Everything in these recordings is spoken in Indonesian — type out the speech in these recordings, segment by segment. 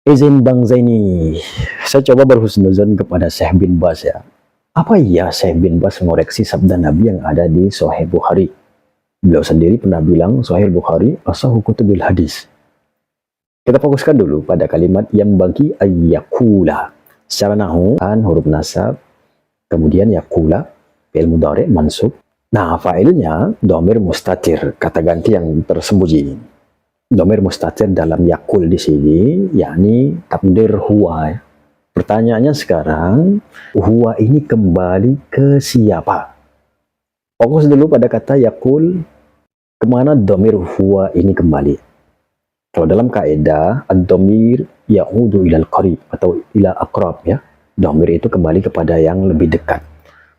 Izin Bang Zaini, saya coba berhusnuzon kepada Syekh bin Baz ya. Apa iya Syekh bin Baz mengoreksi sabda Nabi yang ada di Sahih Bukhari? Beliau sendiri pernah bilang Sahih Bukhari asahhu kutubil hadis. Kita fokuskan dulu pada kalimat yang bagi ayyakula. Secara nahu kan huruf nasab, kemudian yakula, fi'il mudhari mansub. Nah, fa'ilnya domir mustatir, kata ganti yang tersembunyi. Domir mustatir dalam yakul di sini, yakni takdir huwa. Pertanyaannya sekarang, huwa ini kembali ke siapa? Fokus dulu pada kata yakul, kemana domir huwa ini kembali? Kalau dalam kaidah, ad-domir ya'udu ilal qarib atau ila aqrab ya. Domir itu kembali kepada yang lebih dekat.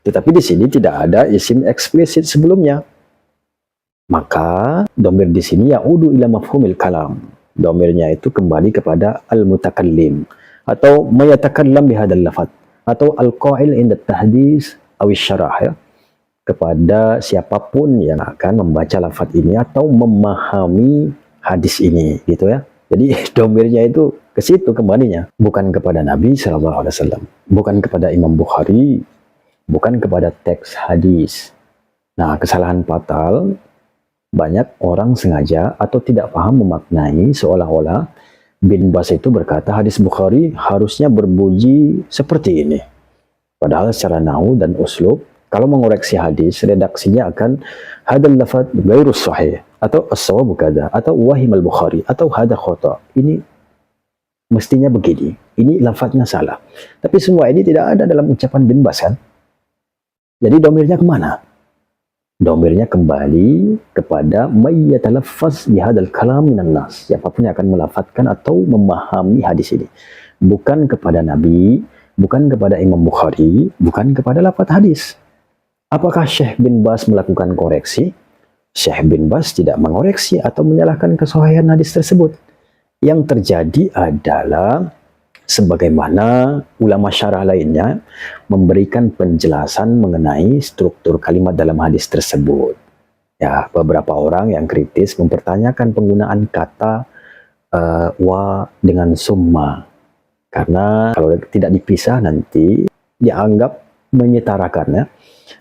Tetapi di sini tidak ada isim eksplisit sebelumnya. Maka domir di sini ya'udu ila mafhumil kalam. Domirnya itu kembali kepada al-mutakallim atau mayatakallam bihadal lafad atau al-qa'il inda tahdis awis syarah ya. Kepada siapapun yang akan membaca lafad ini atau memahami hadis ini gitu ya. Jadi domirnya itu ke situ kembalinya, bukan kepada Nabi SAW, bukan kepada Imam Bukhari, bukan kepada teks hadis. Nah, kesalahan fatal, banyak orang sengaja atau tidak paham memaknai seolah-olah bin Baz itu berkata hadis Bukhari harusnya berbunyi seperti ini. Padahal secara nahwu dan uslub, kalau mengoreksi hadis, redaksinya akan hadal lafad ghairu sahih atau as-sawabu kada atau wahimal Bukhari atau hada khata. Ini mestinya begini. Ini lafadznya salah. Tapi semua ini tidak ada dalam ucapan bin Baz kan? Jadi domirnya kemana? Domirnya kembali kepada mayyatalaffaz bihadal kalam minan nas. Siapapun yang akan melafatkan atau memahami hadis ini. Bukan kepada Nabi, bukan kepada Imam Bukhari, bukan kepada lafaz hadis. Apakah Syekh bin Baz melakukan koreksi? Syekh bin Baz tidak mengoreksi atau menyalahkan kesahihan hadis tersebut. Yang terjadi adalah sebagaimana ulama syarah lainnya memberikan penjelasan mengenai struktur kalimat dalam hadis tersebut. Ya, beberapa orang yang kritis mempertanyakan penggunaan kata wa dengan summa. Karena kalau tidak dipisah nanti dianggap menyetarakan ya,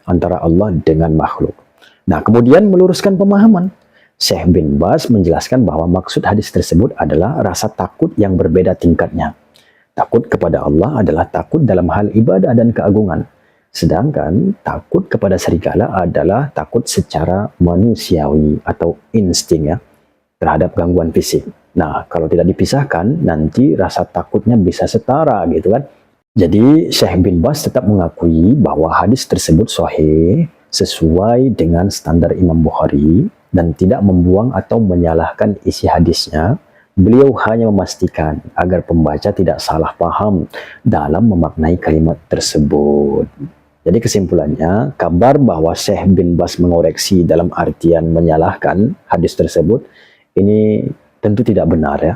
antara Allah dengan makhluk. Nah, kemudian meluruskan pemahaman. Syekh bin Baz menjelaskan bahwa maksud hadis tersebut adalah rasa takut yang berbeda tingkatnya. Takut kepada Allah adalah takut dalam hal ibadah dan keagungan. Sedangkan takut kepada serigala adalah takut secara manusiawi atau insting ya, terhadap gangguan fisik. Nah, kalau tidak dipisahkan, nanti rasa takutnya bisa setara gitu kan. Jadi Syekh bin Baz tetap mengakui bahwa hadis tersebut sahih sesuai dengan standar Imam Bukhari dan tidak membuang atau menyalahkan isi hadisnya. Beliau hanya memastikan agar pembaca tidak salah paham dalam memaknai kalimat tersebut. Jadi kesimpulannya, kabar bahwa Syekh bin Baz mengoreksi dalam artian menyalahkan hadis tersebut, ini tentu tidak benar ya.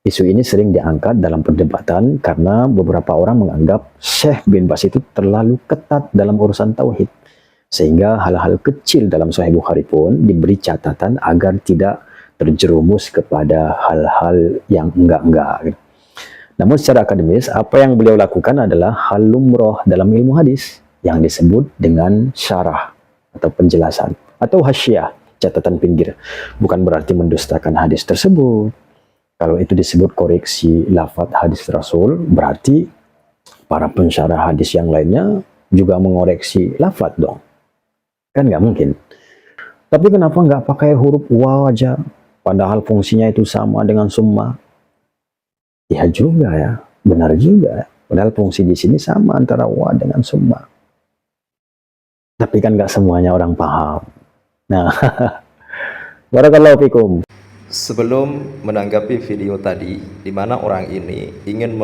Isu ini sering diangkat dalam perdebatan karena beberapa orang menganggap Syekh bin Baz itu terlalu ketat dalam urusan tauhid. Sehingga hal-hal kecil dalam Sahih Bukhari pun diberi catatan agar tidak terjerumus kepada hal-hal yang enggak-enggak. Namun secara akademis, apa yang beliau lakukan adalah hal lumrah dalam ilmu hadis yang disebut dengan syarah atau penjelasan atau hasyiah, catatan pinggir. Bukan berarti mendustakan hadis tersebut. Kalau itu disebut koreksi lafaz hadis Rasul, berarti para pensyarah hadis yang lainnya juga mengoreksi lafaz dong. Kan nggak mungkin. Tapi kenapa nggak pakai huruf waw aja? Padahal fungsinya itu sama dengan summa. Ya juga ya, benar juga. Padahal fungsi di sini sama antara wa dengan summa. Tapi kan nggak semuanya orang paham. Nah, barakallahu fikum. Sebelum menanggapi video tadi, di mana orang ini ingin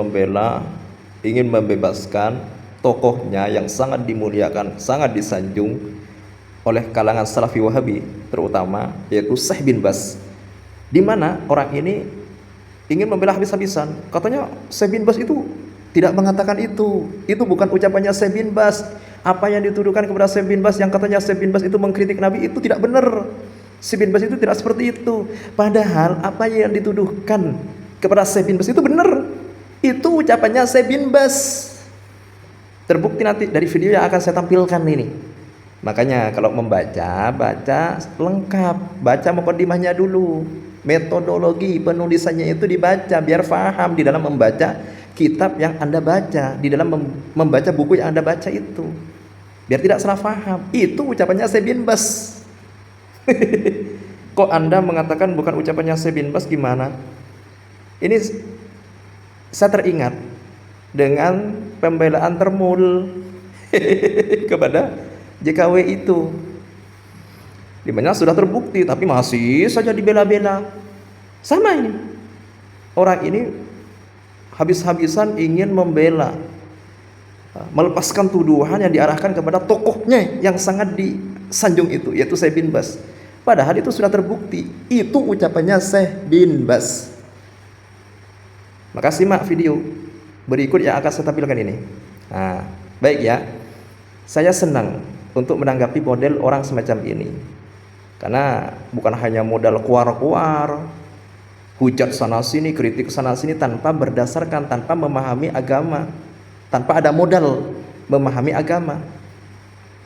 membebaskan tokohnya yang sangat dimuliakan, sangat disanjung oleh kalangan Salafi Wahabi, terutama yaitu Syekh bin Baz, di mana orang ini ingin membela habis-habisan. Katanya Syekh bin Baz itu tidak mengatakan itu bukan ucapannya Syekh bin Baz. Apa yang dituduhkan kepada Syekh bin Baz yang katanya Syekh bin Baz itu mengkritik Nabi itu tidak benar. Syekh bin Baz itu tidak seperti itu. Padahal apa yang dituduhkan kepada Syekh bin Bas itu benar. Itu ucapannya Syekh bin Bas. Terbukti nanti dari video yang akan saya tampilkan ini. Makanya kalau membaca, baca lengkap, baca mukadimahnya dulu. Metodologi penulisannya itu dibaca biar paham di dalam membaca kitab yang Anda baca, di dalam membaca buku yang Anda baca itu. Biar tidak salah paham. Itu ucapannya Syekh bin Bas. Kok Anda mengatakan bukan ucapannya Syekh bin Bas, gimana? Ini saya teringat dengan pembelaan termul kepada JKW itu, dimana sudah terbukti tapi masih saja dibela-bela. Sama ini, orang ini habis-habisan ingin membela, melepaskan tuduhan yang diarahkan kepada tokohnya yang sangat disanjung itu, yaitu Syekh bin Bas. Padahal itu sudah terbukti, itu ucapannya Syekh bin Bas. Maka simak video berikut yang akan saya tampilkan ini. Nah, baik ya, saya senang untuk menanggapi model orang semacam ini, karena bukan hanya modal kuar-kuar, hujat sana sini, kritik sana sini, tanpa berdasarkan, tanpa memahami agama, tanpa ada modal memahami agama.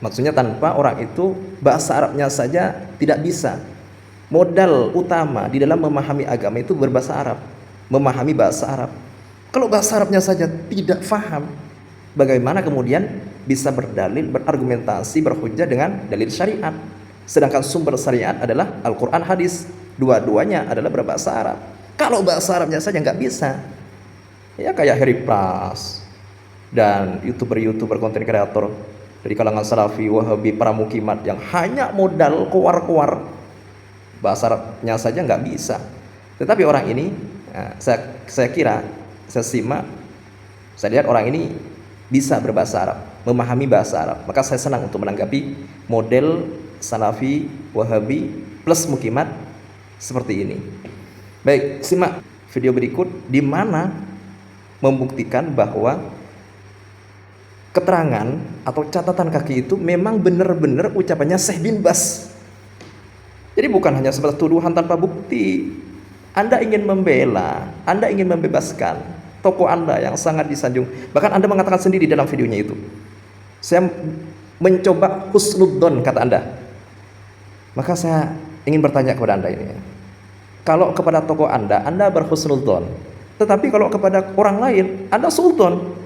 Maksudnya tanpa orang itu bahasa Arabnya saja tidak bisa. Modal utama di dalam memahami agama itu berbahasa Arab, memahami bahasa Arab. Kalau bahasa Arabnya saja tidak faham, bagaimana kemudian bisa berdalil, berargumentasi, berhujjah dengan dalil syariat? Sedangkan sumber syariat adalah Al-Quran, hadis. Dua-duanya adalah berbahasa Arab. Kalau bahasa Arabnya saja nggak bisa, ya kayak Harry Pras dan youtuber konten kreator dari kalangan Salafi, Wahabi, Pramukimat yang hanya modal kuar-kuar, bahasa Arabnya saja nggak bisa. Tetapi orang ini, saya kira, saya simak, saya lihat orang ini bisa berbahasa Arab, memahami bahasa Arab. Maka saya senang untuk menanggapi model Salafi, Wahabi plus Mukimat seperti ini. Baik, simak video berikut di mana membuktikan bahwa keterangan atau catatan kaki itu memang benar-benar ucapannya Syekh bin Bas. Jadi bukan hanya sebatas tuduhan tanpa bukti. Anda ingin membela, Anda ingin membebaskan tokoh Anda yang sangat disanjung. Bahkan Anda mengatakan sendiri dalam videonya itu, saya mencoba husnudzon, kata Anda. Maka saya ingin bertanya kepada Anda ini, kalau kepada tokoh Anda berhusnudzon, tetapi kalau kepada orang lain Anda sultan,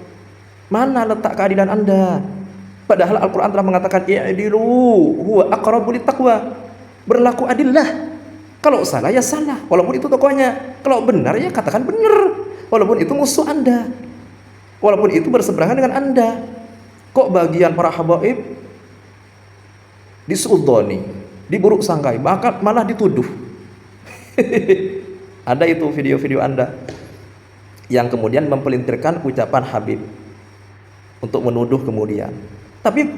mana letak keadilan Anda? Padahal Al-Quran telah mengatakan i'dilu huwa aqrabu littaqwa, berlaku adillah. Kalau salah ya salah, walaupun itu tokohnya. Kalau benar ya katakan benar, walaupun itu musuh Anda, walaupun itu berseberangan dengan Anda. Kok bagian para habaib disuldoni, diburuk sangkai, bahkan malah dituduh. Ada itu video-video Anda yang kemudian mempelintirkan ucapan Habib untuk menuduh kemudian. Tapi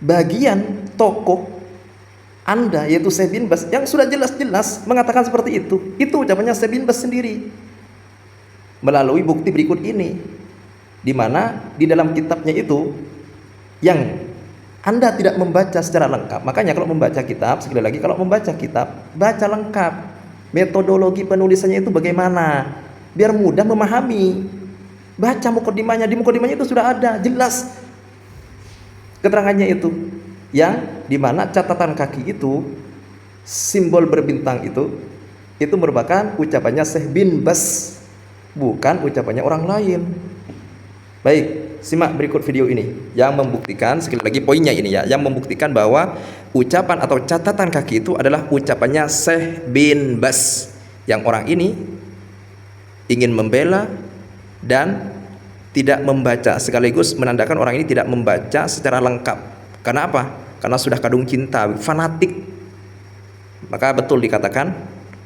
bagian tokoh Anda, yaitu Syekh bin Bas, yang sudah jelas-jelas mengatakan seperti itu ucapannya Syekh bin Bas sendiri melalui bukti berikut ini, di mana di dalam kitabnya itu yang Anda tidak membaca secara lengkap. Makanya kalau membaca kitab, sekali lagi, kalau membaca kitab, baca lengkap metodologi penulisannya itu bagaimana, biar mudah memahami. Baca mukadimahnya, di mukadimahnya itu sudah ada jelas keterangannya itu, yang dimana catatan kaki itu, simbol berbintang itu merupakan ucapannya Syekh bin Bas, bukan ucapannya orang lain. Baik, simak berikut video ini yang membuktikan, sekali lagi poinnya ini ya, yang membuktikan bahwa ucapan atau catatan kaki itu adalah ucapannya Syekh bin Bas, yang orang ini ingin membela dan tidak membaca, sekaligus menandakan orang ini tidak membaca secara lengkap. Karena apa? Karena sudah kadung cinta, fanatik. Maka betul dikatakan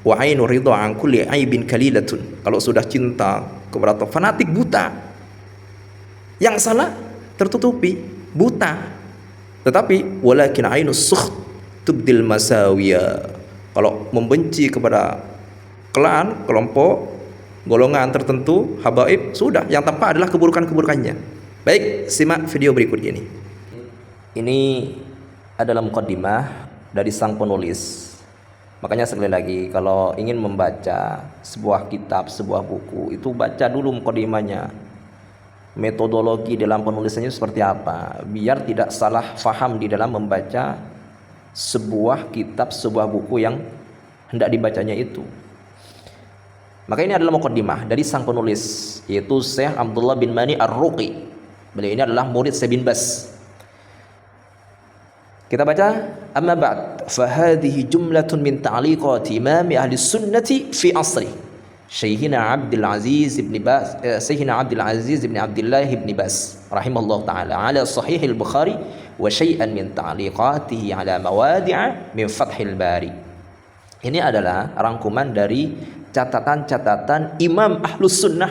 wa ainu ridha an kulli aibin kalilatun. Kalau sudah cinta kepada atau fanatik, buta. Yang salah tertutupi, buta. Tetapi walakin ainus sukht tubdil masawiya. Kalau membenci kepada klan, kelompok, golongan tertentu, habaib, sudah, yang tampak adalah keburukan-keburukannya. Baik, simak video berikut ini. Ini adalah mukaddimah dari sang penulis Makanya sekali lagi, kalau ingin membaca sebuah kitab, sebuah buku, itu baca dulu mukadimahnya. Metodologi dalam penulisannya seperti apa, biar tidak salah faham di dalam membaca sebuah kitab, sebuah buku yang hendak dibacanya itu. Maka ini adalah mukadimah dari sang penulis, yaitu Syekh Abdullah bin Mani Ar-Ruqi. Beliau ini adalah murid Syekh bin Baz. Kita baca, amma ba'd, fahadhihi jumlatun min ta'liqati imami ahli sunnati fi asri Syekhina Abdul Aziz ibn Baz, Syekhina Abdul Aziz ibn Abdullah ibn Baz rahimahullah ta'ala ala sahih al-Bukhari wa syai'an min ta'liqatihi ala mawadi'a min Fathil Bari. Ini adalah rangkuman dari catatan-catatan Imam Ahlus Sunnah.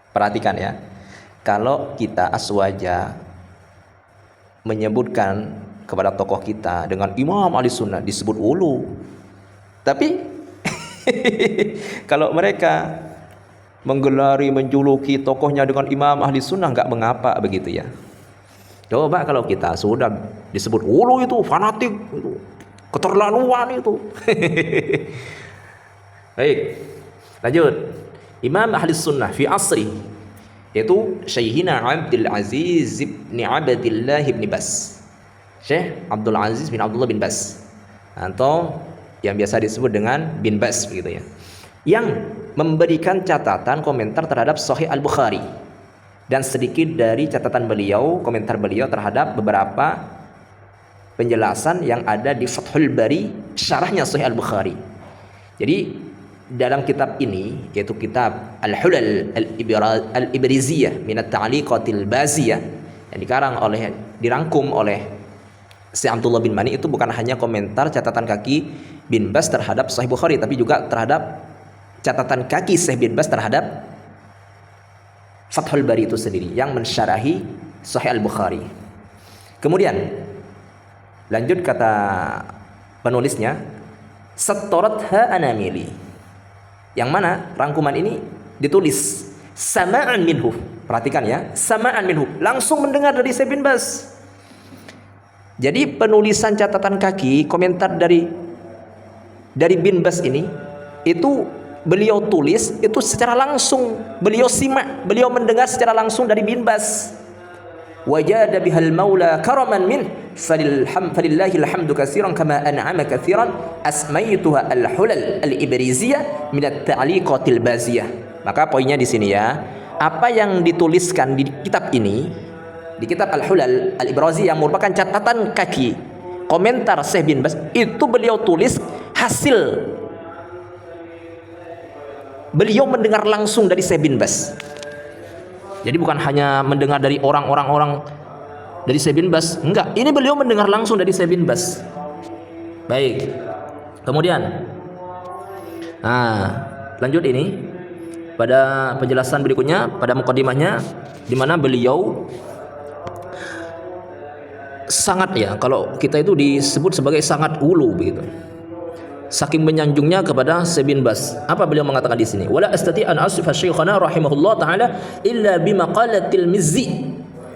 Perhatikan ya, kalau kita aswaja menyebutkan kepada tokoh kita dengan Imam Ahli Sunnah disebut ulu, tapi kalau mereka menggelari, menjuluki tokohnya dengan Imam Ahli Sunnah nggak mengapa begitu ya. Coba kalau kita sudah disebut ulu, itu fanatik, itu keterlaluan itu. Baik, lanjut. Imam Ahli Sunnah fi asri, yaitu Syekhina Abdul Aziz bin Abdullah bin Baz. Syekh Abdul Aziz bin Abdullah bin Baz, atau yang biasa disebut dengan bin Baz begitu ya, yang memberikan catatan komentar terhadap Sahih Al-Bukhari, dan sedikit dari catatan beliau, komentar beliau terhadap beberapa penjelasan yang ada di Fathul Bari, syarahnya Sahih Al-Bukhari. Jadi dalam kitab ini, yaitu kitab Al-Hulal Al-Ibriziyah min at-Ta'liqatil Baziyah, yang dirangkum oleh Syekh Abdullah bin Mani, itu bukan hanya komentar catatan kaki bin Baz terhadap Sahih Bukhari, tapi juga terhadap catatan kaki Syekh bin Baz terhadap Fathul Bari itu sendiri yang mensyarahi Sahih Al-Bukhari. Kemudian lanjut kata penulisnya, Sattoratha Anamili, yang mana rangkuman ini ditulis sama'an minhu. Perhatikan ya, sama'an minhu, langsung mendengar dari Syekh bin Baz. Jadi penulisan catatan kaki komentar dari bin Baz ini, itu beliau tulis itu secara langsung, beliau simak, beliau mendengar secara langsung dari bin Baz. Wajada bihal maula karaman min falillahi alhamdu katsiran kama an'ama katsiran asmaituha al-hulal al-ibriziyah min at-ta'liqatil baziyah. Maka poinnya di sini ya, apa yang dituliskan di kitab ini, di kitab Al-Hulal Al-Ibrazi, yang merupakan catatan kaki komentar Syekh bin Baz, itu beliau tulis hasil beliau mendengar langsung dari Syekh bin Baz. Jadi bukan hanya mendengar dari orang dari Syekh bin Baz, enggak, ini beliau mendengar langsung dari Syekh bin Baz. Baik, kemudian lanjut ini pada penjelasan berikutnya, pada mukadimahnya, di mana beliau sangat, ya, kalau kita itu disebut sebagai sangat ulu begitu, saking menyanjungnya kepada Syekh bin Baz. Apa beliau mengatakan di sini? Wala astati an asifa syekhana rahimahullah taala illa bimaqalatil Mizzi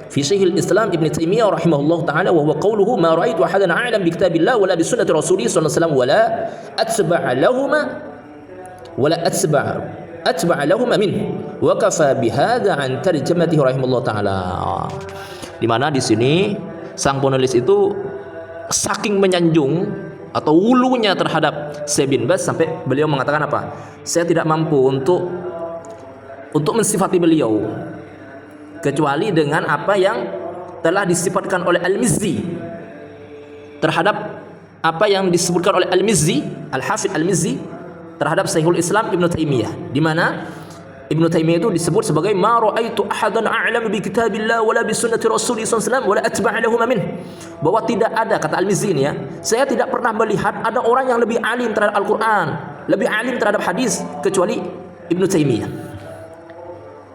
fi Syekhil Islam Ibn Taimiyah rahimahullah taala, wa huwa qawluhu ma ra'aitu ahadan a'lam bi kitabillah wala bi sunnati rasulih sallallahu alaihi wasallam wala atba'a lahuma min wa kafa bihadza an tarjamatihi rahimahullah taala. Di mana di sini sang penulis itu saking menyanjung atau ulunya terhadap Syekh bin Baz, sampai beliau mengatakan apa? Saya tidak mampu untuk mensifati beliau kecuali dengan apa yang telah disifatkan oleh Al-Mizzi, terhadap apa yang disebutkan oleh Al-Mizzi, Al-Hafidz Al-Mizzi terhadap Syekhul Islam Ibn Taimiyah, di mana Ibn Taimiyah itu disebut sebagai ma ra'aitu ahadan a'lam bi kitabillah wala bi sunnati rasulih sallallahu alaihi wasallam wala atba'a lahum min, bahwa tidak ada, kata Al-Mizzi ini ya, saya tidak pernah melihat ada orang yang lebih alim terhadap Al-Quran, lebih alim terhadap hadis kecuali Ibn Taimiyah.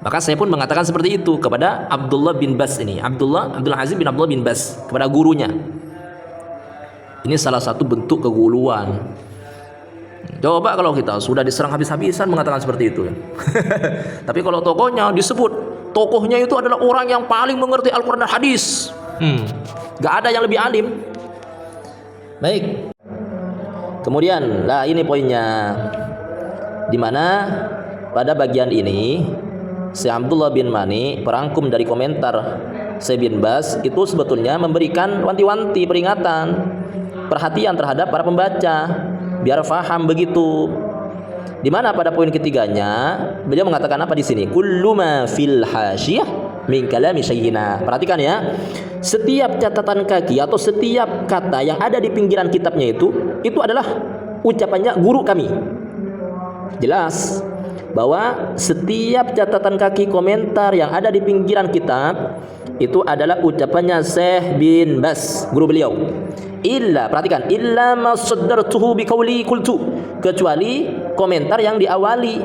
Maka saya pun mengatakan seperti itu kepada Abdullah bin Baz ini, Abdul Aziz bin Abdullah bin Baz, kepada gurunya. Ini salah satu bentuk keguluan. Coba kalau kita sudah diserang habis-habisan mengatakan seperti itu. Tapi kalau tokohnya disebut, tokohnya itu adalah orang yang paling mengerti Al-Quran dan hadis, gak ada yang lebih alim. Baik, Kemudian, lah ini poinnya. Di mana pada bagian ini Syekh Abdullah bin Mani perangkum dari komentar Syekh bin Bas itu sebetulnya memberikan wanti-wanti peringatan, perhatian terhadap para pembaca biar faham begitu. Di mana pada poin ketiganya beliau mengatakan apa di sini? Kullu ma fil hasyiyah min kalami syayyina. Perhatikan ya. Setiap catatan kaki atau setiap kata yang ada di pinggiran kitabnya itu adalah ucapannya guru kami. Jelas bahwa setiap catatan kaki komentar yang ada di pinggiran kitab itu adalah ucapannya Syekh bin Bas, guru beliau. Illa, perhatikan, illa ma saddartuhu biqauli qultu, kecuali komentar yang diawali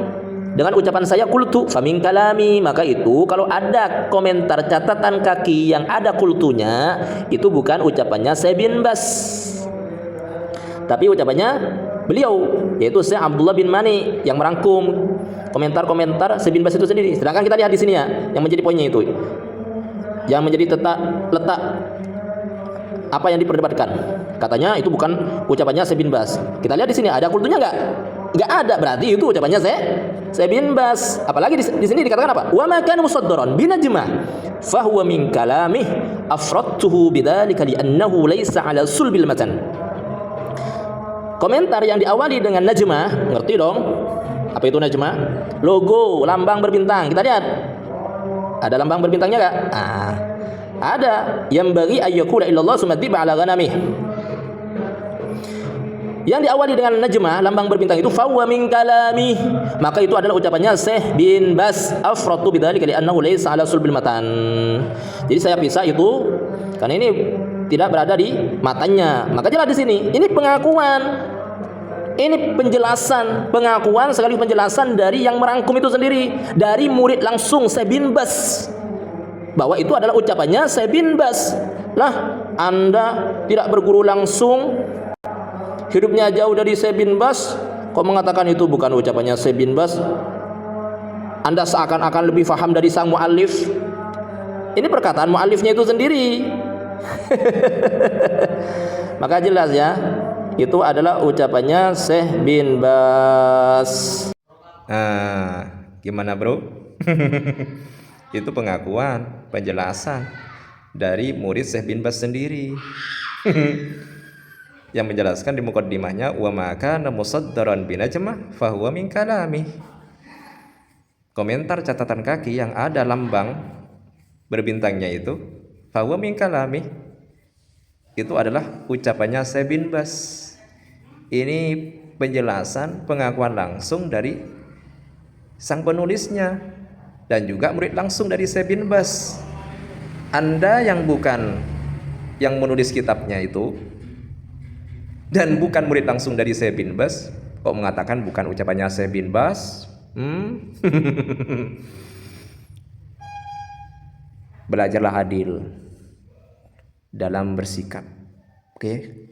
dengan ucapan saya qultu famin kalami, maka itu kalau ada komentar catatan kaki yang ada qultunya itu bukan ucapannya Syekh bin Bas, tapi ucapannya beliau, yaitu Syekh Abdullah bin Mani yang merangkum komentar-komentar Syekh bin Bas itu sendiri. Sedangkan kita lihat di sini ya, yang menjadi poinnya itu, yang menjadi letak apa yang diperdebatkan. Katanya itu bukan ucapannya Syekh bin Bas. Kita lihat di sini ada qultunya enggak? Enggak ada, berarti itu ucapannya Syekh bin Bas. Apalagi di sini dikatakan apa? Wa ma kana musaddaran binajmah fa huwa min kalamih afradtuhu bidzalika li'annahu laysa 'ala sulbil matan. Komentar yang diawali dengan najmah, ngerti dong? Apa itu najmah? Logo, lambang berbintang. Kita lihat. Ada lambang berbintangnya enggak? Ada. Yang bagi ayyakula illallah sumaddiba 'ala ghanamih. Yang diawali dengan najmah, lambang berbintang itu fawwa min kalami, maka itu adalah ucapannya Syekh bin Bas, afratu bidzalika li'annahu laysa 'ala sulbil matan. Jadi saya pisah itu karena ini tidak berada di matanya. Maka jelas di sini, ini pengakuan, ini penjelasan, pengakuan sekaligus penjelasan dari yang merangkum itu sendiri, dari murid langsung Syekh bin Bas, bahwa itu adalah ucapannya Syekh bin Bas. Lah, Anda tidak berguru langsung, hidupnya jauh dari Syekh bin Bas, kok mengatakan itu bukan ucapannya Syekh bin Bas? Anda seakan-akan lebih faham dari sang muallif. Ini perkataan muallifnya itu sendiri. Maka jelas ya, itu adalah ucapannya Syekh bin Bas. Gimana bro? Itu pengakuan, penjelasan dari murid Syekh bin Bas sendiri. Yang menjelaskan di muqaddimahnya wa ma kana musaddaran binajmah fa huwa min kalami. Komentar catatan kaki yang ada lambang berbintangnya itu fa huwa min kalami, itu adalah ucapannya Syekh bin Bas. Ini penjelasan, pengakuan langsung dari sang penulisnya dan juga murid langsung dari Syekh bin Bas. Anda yang bukan yang menulis kitabnya itu dan bukan murid langsung dari Syekh bin Bas, kok mengatakan bukan ucapannya Syekh bin Bas? Belajarlah adil dalam bersikap. Oke?